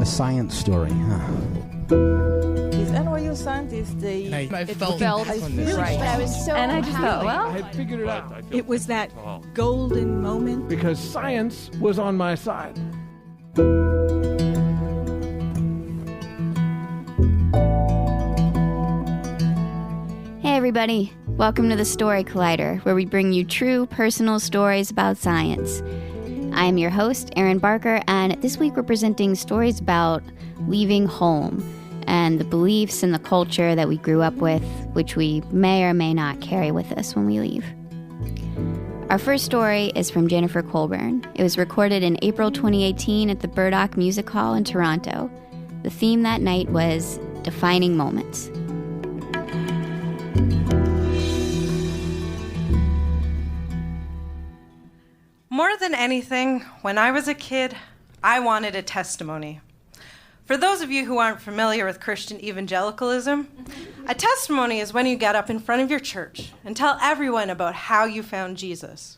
science story, huh? These NYU scientists, I felt right. But I was so And I just thought, well, I had figured it out. it was that golden moment. Because science was on my side. Hey everybody, welcome to the Story Collider, where we bring you true personal stories about science. I am your host, Erin Barker, and this week we're presenting stories about leaving home and the beliefs and the culture that we grew up with, which we may or may not carry with us when we leave. Our first story is from Jennifer Colbourne. It was recorded in April 2018 at the Burdock Music Hall in Toronto. The theme that night was Defining Moments. More than anything, when I was a kid, I wanted a testimony. For those of you who aren't familiar with Christian evangelicalism, a testimony is when you get up in front of your church and tell everyone about how you found Jesus.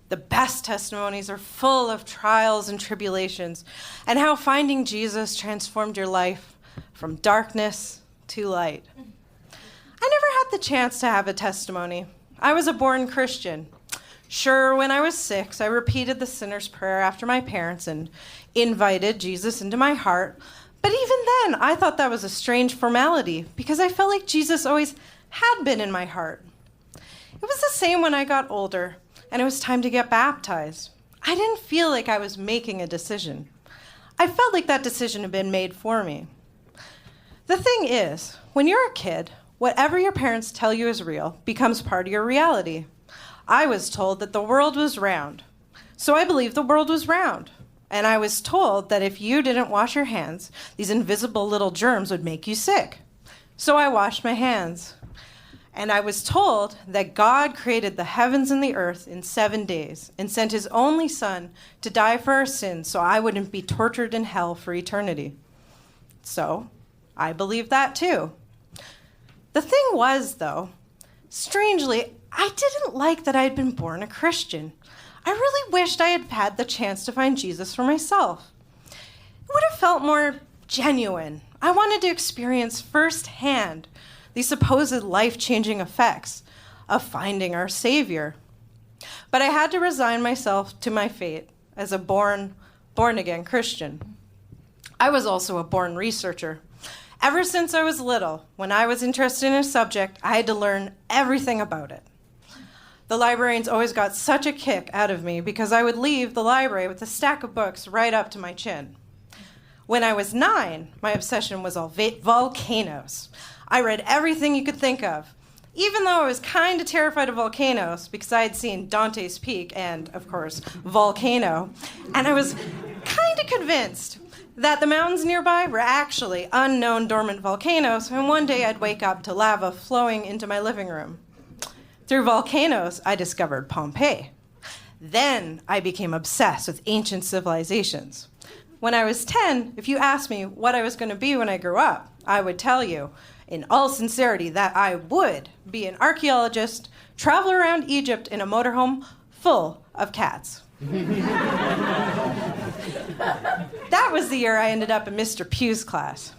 The best testimonies are full of trials and tribulations and how finding Jesus transformed your life from darkness to light. I never had the chance to have a testimony. I was a born Christian. Sure, when I was 6, I repeated the sinner's prayer after my parents and invited Jesus into my heart. But even then, I thought that was a strange formality because I felt like Jesus always had been in my heart. It was the same when I got older and it was time to get baptized. I didn't feel like I was making a decision. I felt like that decision had been made for me. The thing is, when you're a kid, whatever your parents tell you is real becomes part of your reality. I was told that the world was round, so I believed the world was round. And I was told that if you didn't wash your hands, these invisible little germs would make you sick. So I washed my hands. And I was told that God created the heavens and the earth in 7 days and sent his only son to die for our sins so I wouldn't be tortured in hell for eternity. So I believed that too. The thing was, though, strangely, I didn't like that I had been born a Christian. I really wished I had had the chance to find Jesus for myself. It would have felt more genuine. I wanted to experience firsthand the supposed life-changing effects of finding our Savior. But I had to resign myself to my fate as a born-again Christian. I was also a born researcher. Ever since I was little, when I was interested in a subject, I had to learn everything about it. The librarians always got such a kick out of me because I would leave the library with a stack of books right up to my chin. When I was 9, my obsession was all volcanoes. I read everything you could think of, even though I was kind of terrified of volcanoes because I had seen Dante's Peak and, of course, Volcano, and I was kind of convinced that the mountains nearby were actually unknown dormant volcanoes, and one day I'd wake up to lava flowing into my living room. Through volcanoes, I discovered Pompeii. Then I became obsessed with ancient civilizations. When I was 10, if you asked me what I was going to be when I grew up, I would tell you, in all sincerity, that I would be an archaeologist, travel around Egypt in a motorhome full of cats. That was the year I ended up in Mr. Pugh's class.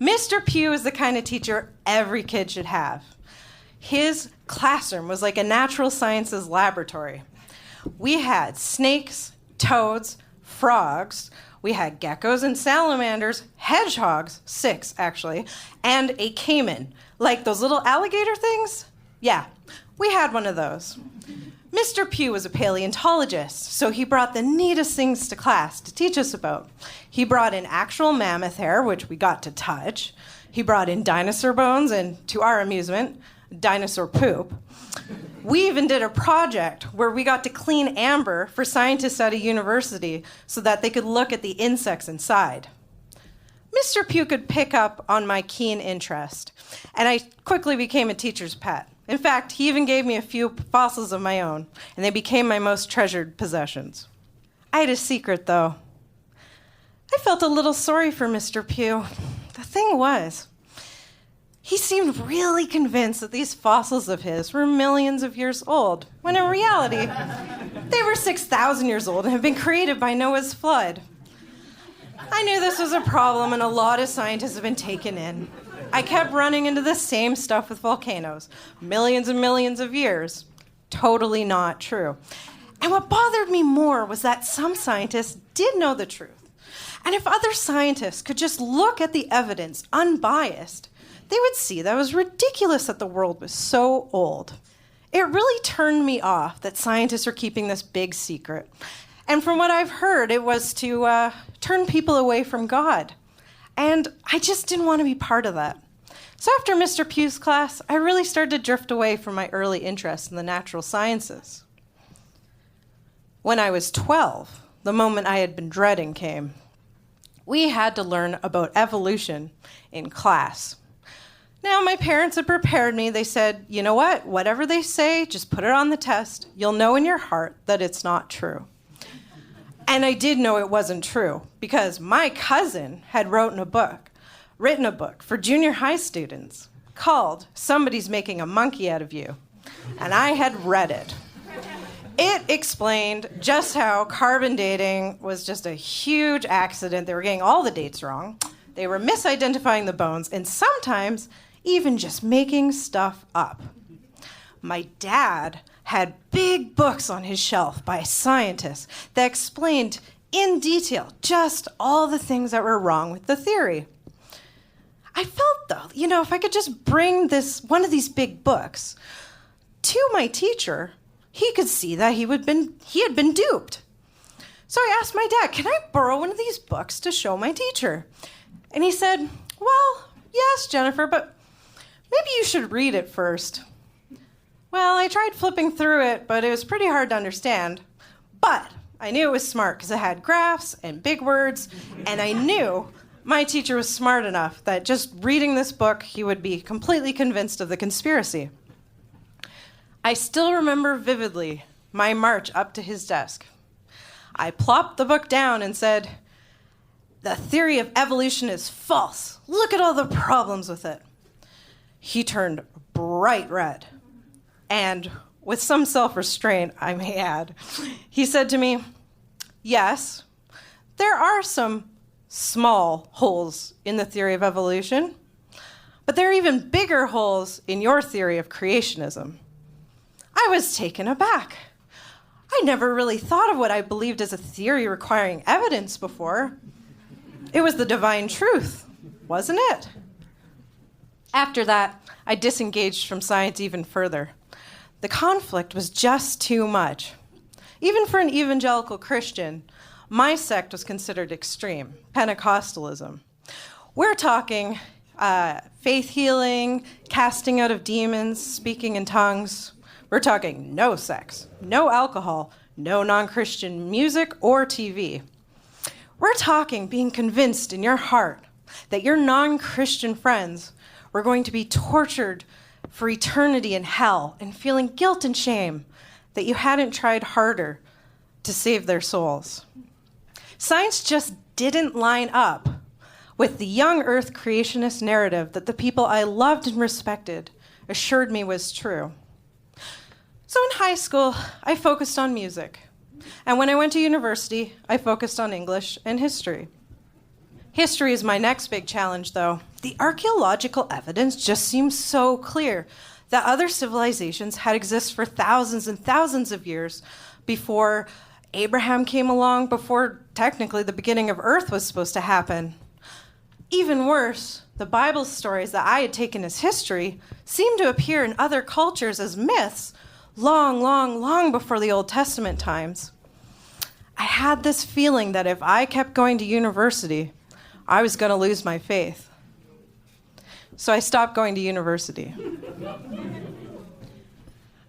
Mr. Pugh is the kind of teacher every kid should have. His classroom was like a natural sciences laboratory. We had snakes, toads, frogs. We had geckos and salamanders, hedgehogs, 6 actually, and a caiman. Like those little alligator things? Yeah, we had one of those. Mr. Pugh was a paleontologist, so he brought the neatest things to class to teach us about. He brought in actual mammoth hair, which we got to touch. He brought in dinosaur bones and, to our amusement, dinosaur poop. We even did a project where we got to clean amber for scientists at a university so that they could look at the insects inside. Mr. Pugh could pick up on my keen interest, and I quickly became a teacher's pet. In fact, he even gave me a few fossils of my own, and they became my most treasured possessions. I had a secret, though. I felt a little sorry for Mr. Pugh. The thing was, he seemed really convinced that these fossils of his were millions of years old, when in reality, they were 6,000 years old and had been created by Noah's flood. I knew this was a problem, and a lot of scientists have been taken in. I kept running into the same stuff with volcanoes. Millions and millions of years. Totally not true. And what bothered me more was that some scientists did know the truth. And if other scientists could just look at the evidence unbiased, they would see that it was ridiculous that the world was so old. It really turned me off that scientists are keeping this big secret. And from what I've heard, it was to turn people away from God. And I just didn't want to be part of that. So after Mr. Pugh's class, I really started to drift away from my early interest in the natural sciences. When I was 12, the moment I had been dreading came. We had to learn about evolution in class. Now, my parents had prepared me. They said, you know what? Whatever they say, just put it on the test. You'll know in your heart that it's not true. And I did know it wasn't true because my cousin had written a book for junior high students called Somebody's Making a Monkey Out of You. And I had read it. It explained just how carbon dating was just a huge accident. They were getting all the dates wrong. They were misidentifying the bones and sometimes even just making stuff up. My dad had big books on his shelf by scientists that explained in detail just all the things that were wrong with the theory. I felt, though, if I could just bring one of these big books to my teacher, he could see that he had been duped. So I asked my dad, can I borrow one of these books to show my teacher? And he said, well, yes, Jennifer, but maybe you should read it first. Well, I tried flipping through it, but it was pretty hard to understand. But I knew it was smart because it had graphs and big words, and I knew my teacher was smart enough that just reading this book, he would be completely convinced of the conspiracy. I still remember vividly my march up to his desk. I plopped the book down and said, "The theory of evolution is false. Look at all the problems with it." He turned bright red. And with some self-restraint, I may add, he said to me, "Yes, there are some small holes in the theory of evolution, but there are even bigger holes in your theory of creationism." I was taken aback. I never really thought of what I believed as a theory requiring evidence before. It was the divine truth, wasn't it? After that, I disengaged from science even further. The conflict was just too much. Even for an evangelical Christian, my sect was considered extreme, Pentecostalism. We're talking faith healing, casting out of demons, speaking in tongues. We're talking no sex, no alcohol, no non-Christian music or TV. We're talking being convinced in your heart that your non-Christian friends were going to be tortured for eternity in hell and feeling guilt and shame that you hadn't tried harder to save their souls. Science just didn't line up with the young earth creationist narrative that the people I loved and respected assured me was true. So in high school, I focused on music. And when I went to university, I focused on English and history. History is my next big challenge, though. The archaeological evidence just seems so clear that other civilizations had existed for thousands and thousands of years before Abraham came along, before technically the beginning of Earth was supposed to happen. Even worse, the Bible stories that I had taken as history seemed to appear in other cultures as myths long, long, long before the Old Testament times. I had this feeling that if I kept going to university, I was going to lose my faith. So I stopped going to university.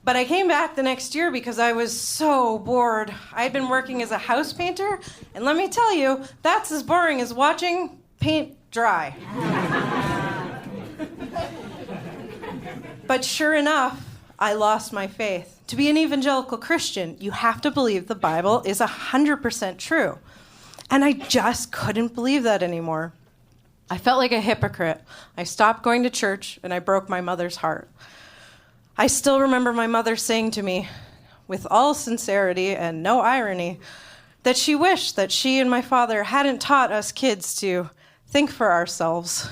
But I came back the next year because I was so bored. I had been working as a house painter, and let me tell you, that's as boring as watching paint dry. But sure enough, I lost my faith. To be an evangelical Christian, you have to believe the Bible is 100% true. And I just couldn't believe that anymore. I felt like a hypocrite. I stopped going to church, and I broke my mother's heart. I still remember my mother saying to me, with all sincerity and no irony, that she wished that she and my father hadn't taught us kids to think for ourselves.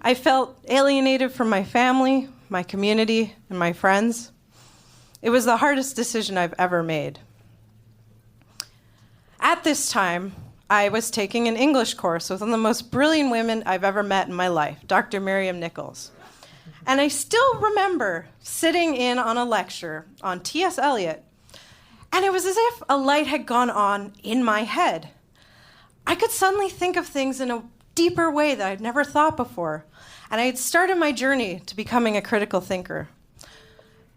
I felt alienated from my family, my community, and my friends. It was the hardest decision I've ever made. At this time, I was taking an English course with one of the most brilliant women I've ever met in my life, Dr. Miriam Nichols. And I still remember sitting in on a lecture on T.S. Eliot, and it was as if a light had gone on in my head. I could suddenly think of things in a deeper way that I'd never thought before, and I had started my journey to becoming a critical thinker.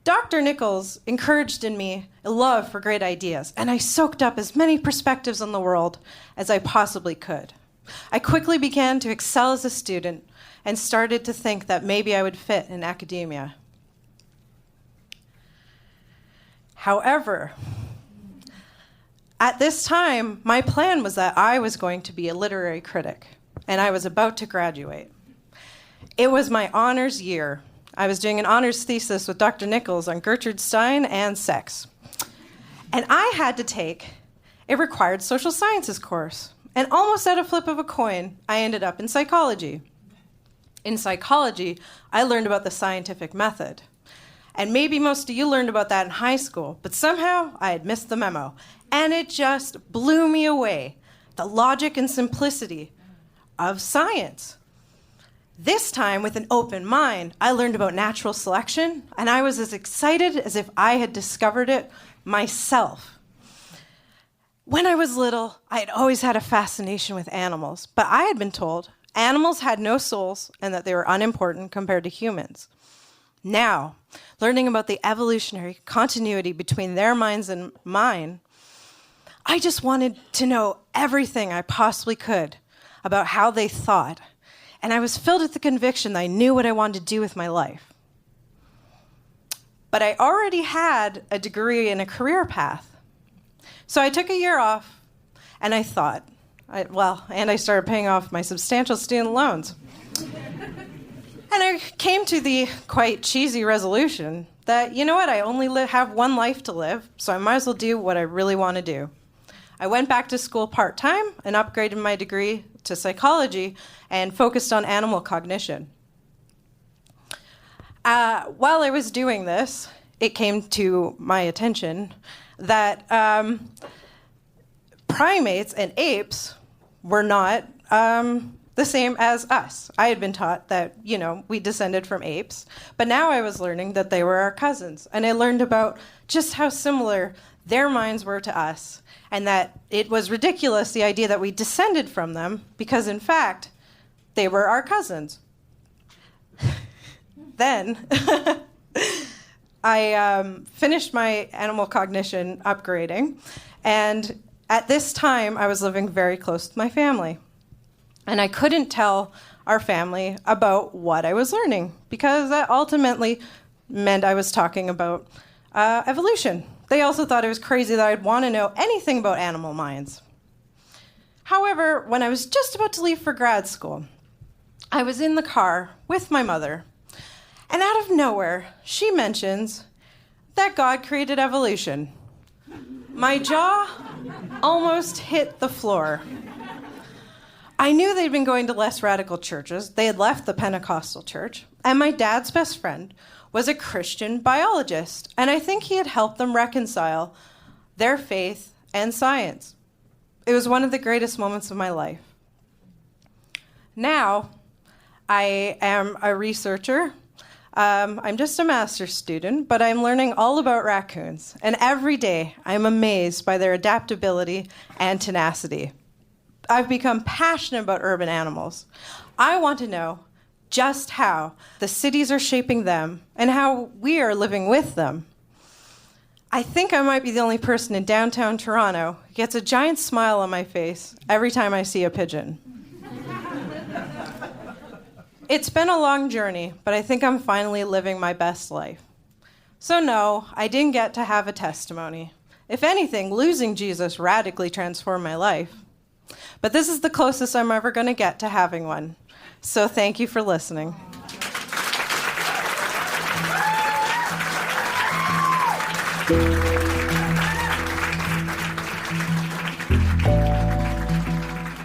Dr. Nichols encouraged in me a love for great ideas, and I soaked up as many perspectives on the world as I possibly could. I quickly began to excel as a student and started to think that maybe I would fit in academia. However, at this time, my plan was that I was going to be a literary critic, and I was about to graduate. It was my honors year. I was doing an honors thesis with Dr. Nichols on Gertrude Stein and sex. And I had to take a required social sciences course. And almost at a flip of a coin, I ended up in psychology. In psychology, I learned about the scientific method. And maybe most of you learned about that in high school, but somehow I had missed the memo. And it just blew me away, the logic and simplicity of science. This time, with an open mind, I learned about natural selection, and I was as excited as if I had discovered it myself. When I was little, I had always had a fascination with animals, but I had been told animals had no souls and that they were unimportant compared to humans. Now, learning about the evolutionary continuity between their minds and mine, I just wanted to know everything I possibly could about how they thought. And I was filled with the conviction that I knew what I wanted to do with my life. But I already had a degree and a career path. So I took a year off, and I thought, and I started paying off my substantial student loans. And I came to the quite cheesy resolution that, you know what, I only have one life to live, so I might as well do what I really want to do. I went back to school part-time and upgraded my degree to psychology and focused on animal cognition. While I was doing this, it came to my attention that primates and apes were not the same as us. I had been taught that, we descended from apes, but now I was learning that they were our cousins, and I learned about just how similar their minds were to us, and that it was ridiculous, the idea that we descended from them, because in fact, they were our cousins. Then, I finished my animal cognition upgrading, and at this time, I was living very close to my family. And I couldn't tell our family about what I was learning, because that ultimately meant I was talking about evolution. They also thought it was crazy that I'd want to know anything about animal minds. However, when I was just about to leave for grad school, I was in the car with my mother, and out of nowhere, she mentions that God created evolution. My jaw almost hit the floor. I knew they'd been going to less radical churches. They had left the Pentecostal church, and my dad's best friend was a Christian biologist, and I think he had helped them reconcile their faith and science. It was one of the greatest moments of my life. Now, I am a researcher. I'm just a master's student, but I'm learning all about raccoons, and every day I'm amazed by their adaptability and tenacity. I've become passionate about urban animals. I want to know just how the cities are shaping them and how we are living with them. I think I might be the only person in downtown Toronto who gets a giant smile on my face every time I see a pigeon. It's been a long journey, but I think I'm finally living my best life. So no, I didn't get to have a testimony. If anything, losing Jesus radically transformed my life. But this is the closest I'm ever going to get to having one. So thank you for listening.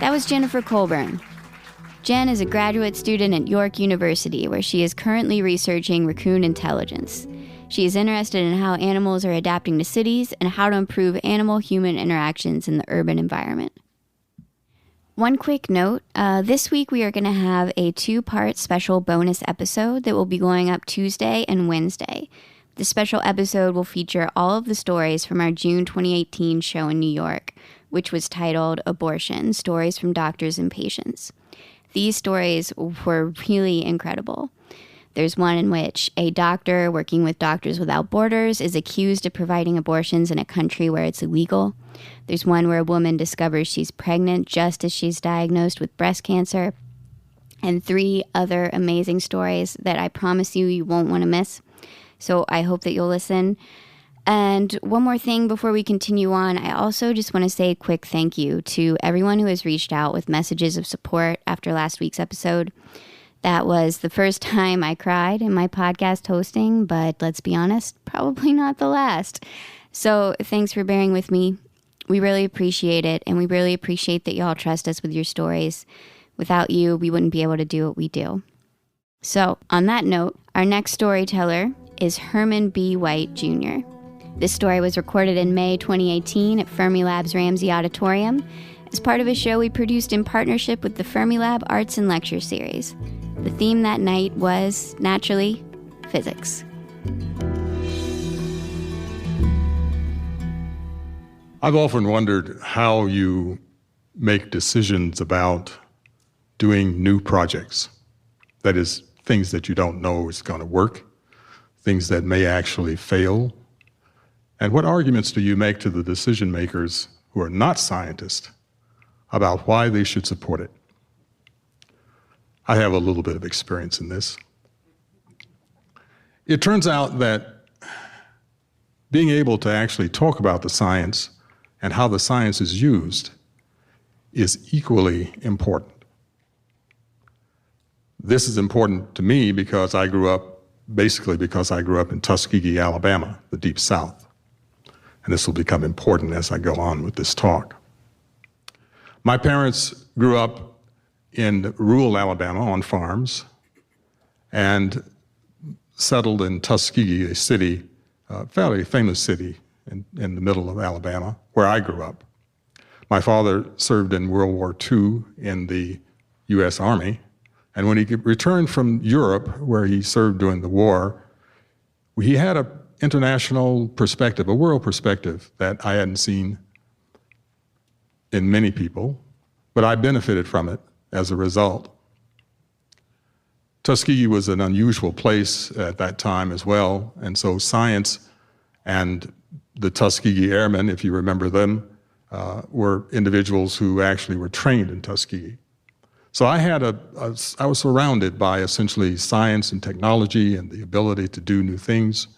That was Jennifer Colbourne. Jen is a graduate student at York University, where she is currently researching raccoon intelligence. She is interested in how animals are adapting to cities and how to improve animal-human interactions in the urban environment. One quick note, this week we are going to have a 2-part special bonus episode that will be going up Tuesday and Wednesday. The special episode will feature all of the stories from our June 2018 show in New York, which was titled Abortion, Stories from Doctors and Patients. These stories were really incredible. There's one in which a doctor working with Doctors Without Borders is accused of providing abortions in a country where it's illegal. There's one where a woman discovers she's pregnant just as she's diagnosed with breast cancer. And 3 other amazing stories that I promise you won't want to miss. So I hope that you'll listen. And one more thing before we continue on, I also just want to say a quick thank you to everyone who has reached out with messages of support after last week's episode. That was the first time I cried in my podcast hosting, but let's be honest, probably not the last. So thanks for bearing with me. We really appreciate it, and we really appreciate that y'all trust us with your stories. Without you, we wouldn't be able to do what we do. So on that note, our next storyteller is Herman B. White, Jr. This story was recorded in May 2018 at Fermilab's Ramsey Auditorium as part of a show we produced in partnership with the Fermilab Arts and Lecture Series. The theme that night was, naturally, physics. I've often wondered how you make decisions about doing new projects. That is, things that you don't know is going to work, things that may actually fail. And what arguments do you make to the decision makers who are not scientists about why they should support it? I have a little bit of experience in this. It turns out that being able to actually talk about the science and how the science is used is equally important. This is important to me because I grew up in Tuskegee, Alabama, the Deep South. And this will become important as I go on with this talk. My parents grew up in rural Alabama on farms and settled in Tuskegee, a city, a fairly famous city in the middle of Alabama, where I grew up. My father served in World War II in the U.S. Army, and when he returned from Europe, where he served during the war, he had an international perspective, a world perspective that I hadn't seen in many people, but I benefited from it as a result. Tuskegee was an unusual place at that time as well, and so science and the Tuskegee Airmen, if you remember them, were individuals who actually were trained in Tuskegee. So I was surrounded by essentially science and technology and the ability to do new things,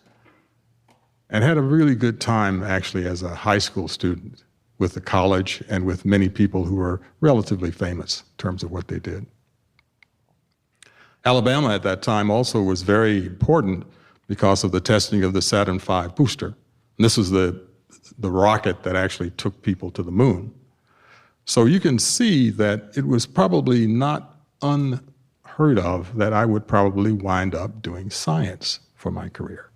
and had a really good time actually as a high school student with the college and with many people who were relatively famous in terms of what they did. Alabama at that time also was very important because of the testing of the Saturn V booster. And this was the rocket that actually took people to the moon. So you can see that it was probably not unheard of that I would probably wind up doing science for my career.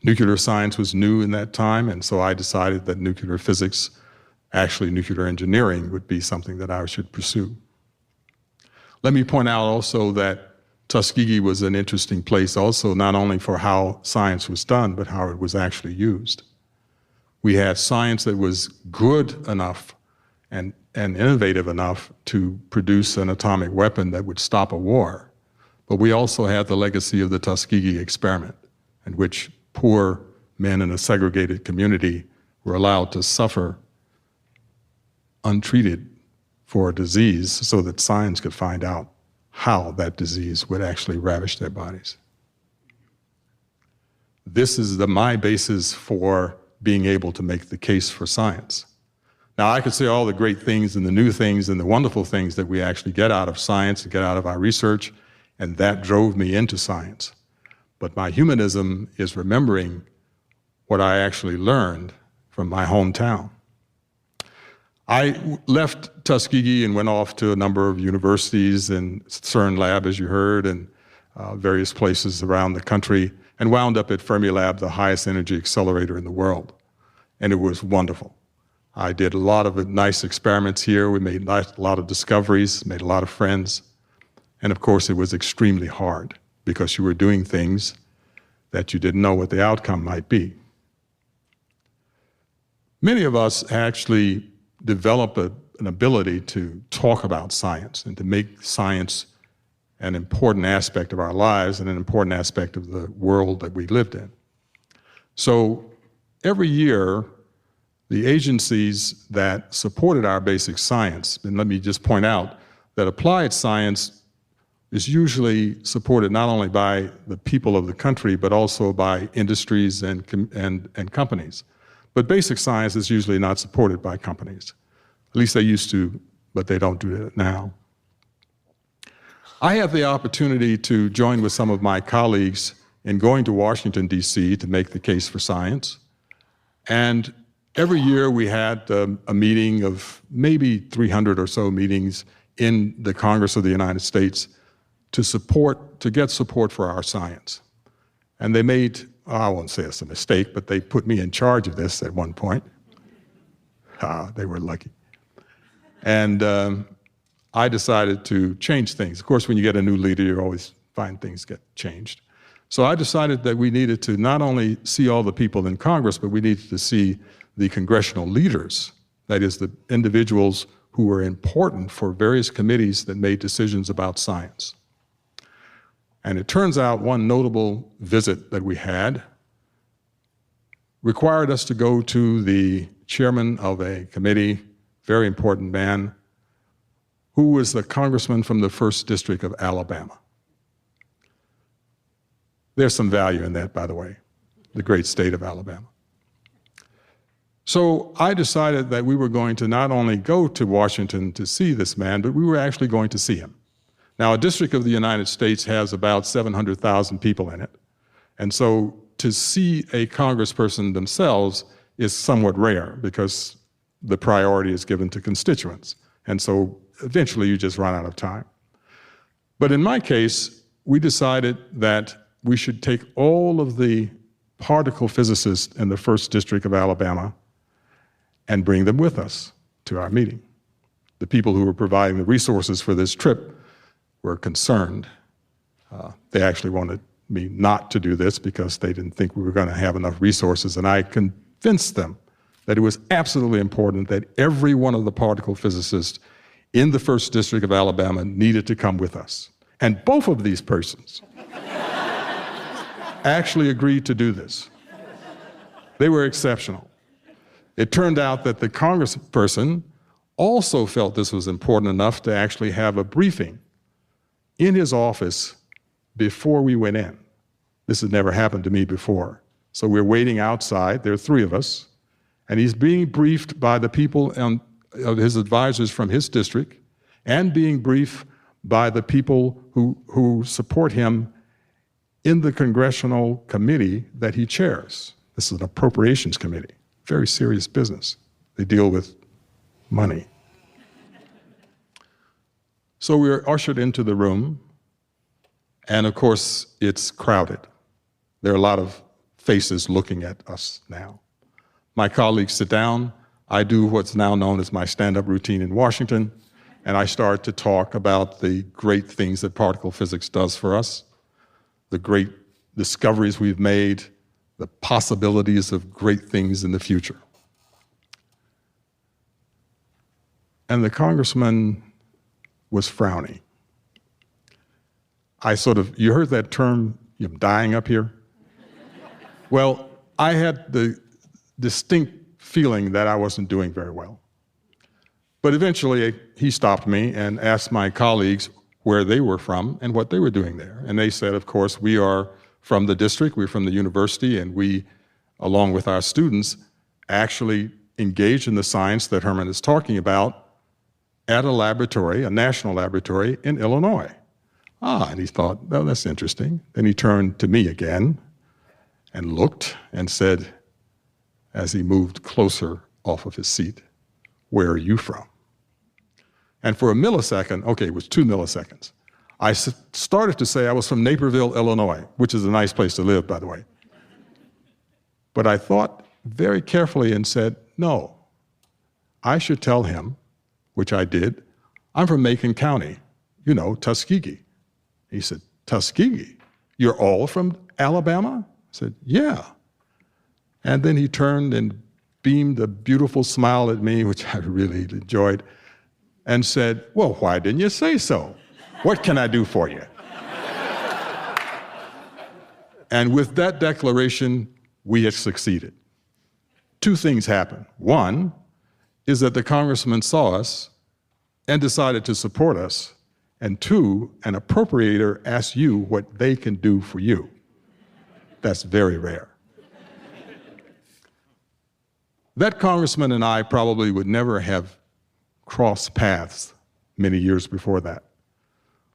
Nuclear science was new in that time, and so I decided that nuclear physics, actually nuclear engineering, would be something that I should pursue. Let me point out also that Tuskegee was an interesting place also, not only for how science was done, but how it was actually used. We had science that was good enough and innovative enough to produce an atomic weapon that would stop a war. But we also had the legacy of the Tuskegee experiment, in which poor men in a segregated community were allowed to suffer untreated for a disease so that science could find out how that disease would actually ravage their bodies. This is my basis for being able to make the case for science. Now, I could say all the great things and the new things and the wonderful things that we actually get out of science and get out of our research, and that drove me into science. But my humanism is remembering what I actually learned from my hometown. I left Tuskegee and went off to a number of universities and CERN lab, as you heard, and various places around the country, and wound up at Fermilab, the highest energy accelerator in the world. And it was wonderful. I did a lot of nice experiments here. We made a lot of discoveries, made a lot of friends. And of course, it was extremely hard because you were doing things that you didn't know what the outcome might be. Many of us actually develop an ability to talk about science and to make science an important aspect of our lives and an important aspect of the world that we lived in. So every year, the agencies that supported our basic science, and let me just point out that applied science is usually supported not only by the people of the country, but also by industries and companies. But basic science is usually not supported by companies. At least they used to, but they don't do that now. I have the opportunity to join with some of my colleagues in going to Washington, D.C. to make the case for science. And every year we had a meeting of maybe 300 or so meetings in the Congress of the United States to get support for our science. And they made, I won't say it's a mistake, but they put me in charge of this at one point. They were lucky. And I decided to change things. Of course, when you get a new leader, you always find things get changed. So I decided that we needed to not only see all the people in Congress, but we needed to see the congressional leaders, that is, the individuals who were important for various committees that made decisions about science. And it turns out one notable visit that we had required us to go to the chairman of a committee, very important man, who was the congressman from the 1st District of Alabama. There's some value in that, by the way, the great state of Alabama. So I decided that we were going to not only go to Washington to see this man, but we were actually going to see him. Now, a district of the United States has about 700,000 people in it. And so to see a congressperson themselves is somewhat rare because the priority is given to constituents. And so eventually you just run out of time. But in my case, we decided that we should take all of the particle physicists in the 1st District of Alabama and bring them with us to our meeting. The people who were providing the resources for this trip were concerned. They actually wanted me not to do this because they didn't think we were going to have enough resources, and I convinced them that it was absolutely important that every one of the particle physicists in the 1st District of Alabama needed to come with us. And both of these persons actually agreed to do this. They were exceptional. It turned out that the congressperson also felt this was important enough to actually have a briefing in his office before we went in. This had never happened to me before. So we're waiting outside, there are 3 of us, and he's being briefed by the people of his advisors from his district and being briefed by the people who support him in the congressional committee that he chairs. This is an appropriations committee, very serious business. They deal with money. So we were ushered into the room, and of course, it's crowded. There are a lot of faces looking at us now. My colleagues sit down. I do what's now known as my stand-up routine in Washington, and I start to talk about the great things that particle physics does for us, the great discoveries we've made, the possibilities of great things in the future. And the congressman was frowning. You heard that term, I'm dying up here? Well, I had the distinct feeling that I wasn't doing very well. But eventually, he stopped me and asked my colleagues where they were from and what they were doing there. And they said, of course, we are from the district, we're from the university, and we, along with our students, actually engage in the science that Herman is talking about at a laboratory, a national laboratory in Illinois. And he thought, oh, that's interesting. Then he turned to me again and looked and said, as he moved closer off of his seat, where are you from? And for a millisecond, okay, it was 2 milliseconds, I started to say I was from Naperville, Illinois, which is a nice place to live, by the way. But I thought very carefully and said, no, I should tell him, which I did, I'm from Macon County, Tuskegee. He said, Tuskegee? You're all from Alabama? I said, yeah. And then he turned and beamed a beautiful smile at me, which I really enjoyed, and said, well, why didn't you say so? What can I do for you? And with that declaration, we had succeeded. 2 things happened. One is that the congressman saw us and decided to support us. And 2, an appropriator asks you what they can do for you. That's very rare. That congressman and I probably would never have crossed paths many years before that.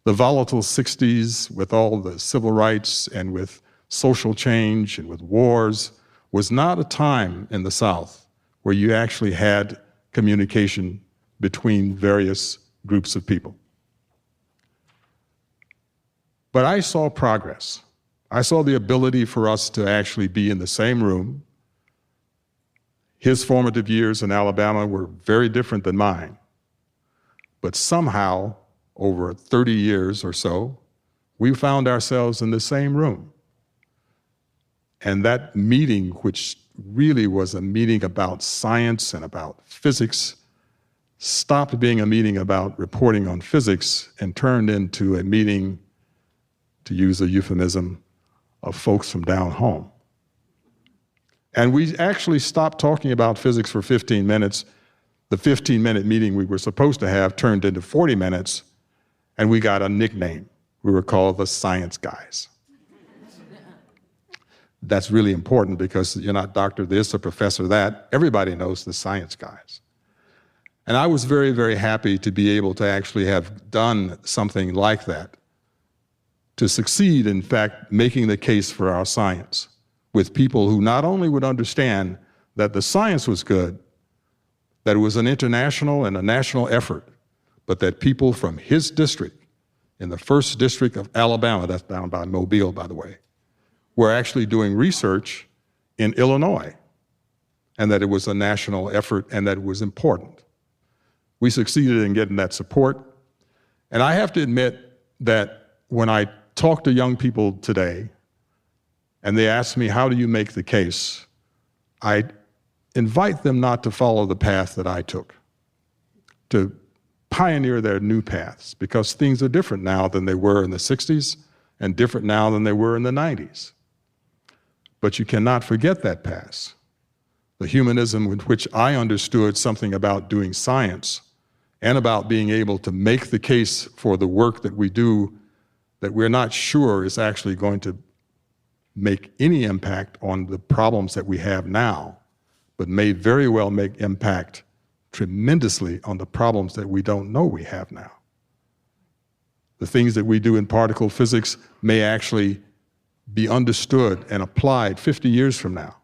The volatile 60s, with all the civil rights and with social change and with wars, was not a time in the South where you actually had communication between various groups of people. But I saw progress. I saw the ability for us to actually be in the same room. His formative years in Alabama were very different than mine. But somehow, over 30 years or so, we found ourselves in the same room. And that meeting, which really was a meeting about science and about physics, stopped being a meeting about reporting on physics and turned into a meeting, to use a euphemism, of folks from down home. And we actually stopped talking about physics for 15 minutes. The 15-minute meeting we were supposed to have turned into 40 minutes, and we got a nickname. We were called the Science Guys. That's really important because you're not doctor this or professor that. Everybody knows the Science Guys. And I was very, very happy to be able to actually have done something like that, to succeed, in fact, making the case for our science with people who not only would understand that the science was good, that it was an international and a national effort, but that people from his district, in the 1st District of Alabama, that's down by Mobile, by the way, were actually doing research in Illinois, and that it was a national effort and that it was important. We succeeded in getting that support. And I have to admit that when I talk to young people today, and they ask me, how do you make the case? I invite them not to follow the path that I took, to pioneer their new paths, because things are different now than they were in the 60s and different now than they were in the 90s. But you cannot forget that past. The humanism with which I understood something about doing science and about being able to make the case for the work that we do that we're not sure is actually going to make any impact on the problems that we have now, but may very well make impact tremendously on the problems that we don't know we have now. The things that we do in particle physics may actually be understood and applied 50 years from now.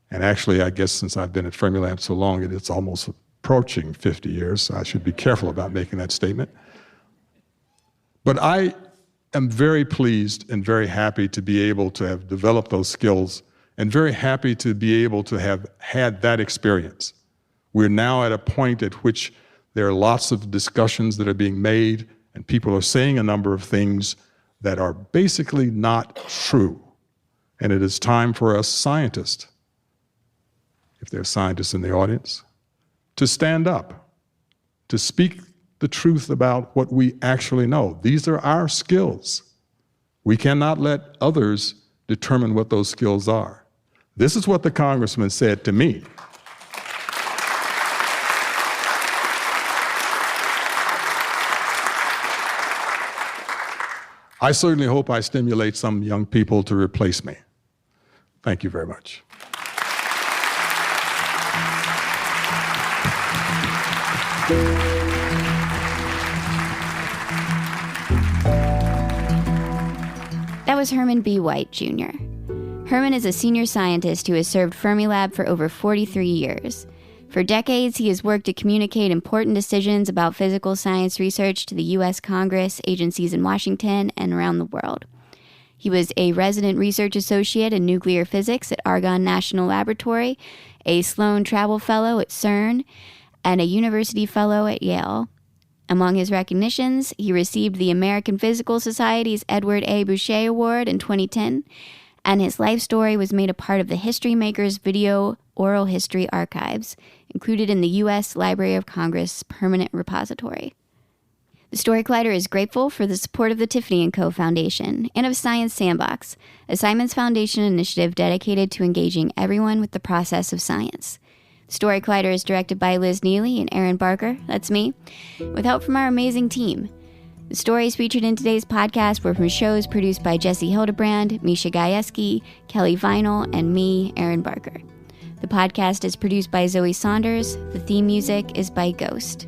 And actually, I guess since I've been at Fermilab so long, it's almost approaching 50 years, so I should be careful about making that statement. But I am very pleased and very happy to be able to have developed those skills and very happy to be able to have had that experience. We're now at a point at which there are lots of discussions that are being made and people are saying a number of things that are basically not true. And it is time for us scientists, if there are scientists in the audience, to stand up, to speak the truth about what we actually know. These are our skills. We cannot let others determine what those skills are. This is what the congressman said to me. I certainly hope I stimulate some young people to replace me. Thank you very much. That was Herman B. White, Jr. Herman is a senior scientist who has served Fermilab for over 43 years. For decades, he has worked to communicate important decisions about physical science research to the U.S. Congress, agencies in Washington, and around the world. He was a resident research associate in nuclear physics at Argonne National Laboratory, a Sloan Travel Fellow at CERN, and a University Fellow at Yale. Among his recognitions, he received the American Physical Society's Edward A. Bouchet Award in 2010, and his life story was made a part of the HistoryMakers video oral history archives, included in the U.S. Library of Congress Permanent Repository. The Story Collider is grateful for the support of the Tiffany & Co. Foundation and of Science Sandbox, a Simons Foundation initiative dedicated to engaging everyone with the process of science. The Story Collider is directed by Liz Neely and Aaron Barker, that's me, with help from our amazing team. The stories featured in today's podcast were from shows produced by Jesse Hildebrand, Misha Gajewski, Kelly Vinyl, and me, Aaron Barker. The podcast is produced by Zoe Saunders. The theme music is by Ghost.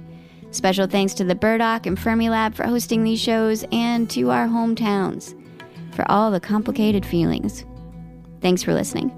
Special thanks to the Burdock and Fermilab for hosting these shows, and to our hometowns for all the complicated feelings. Thanks for listening.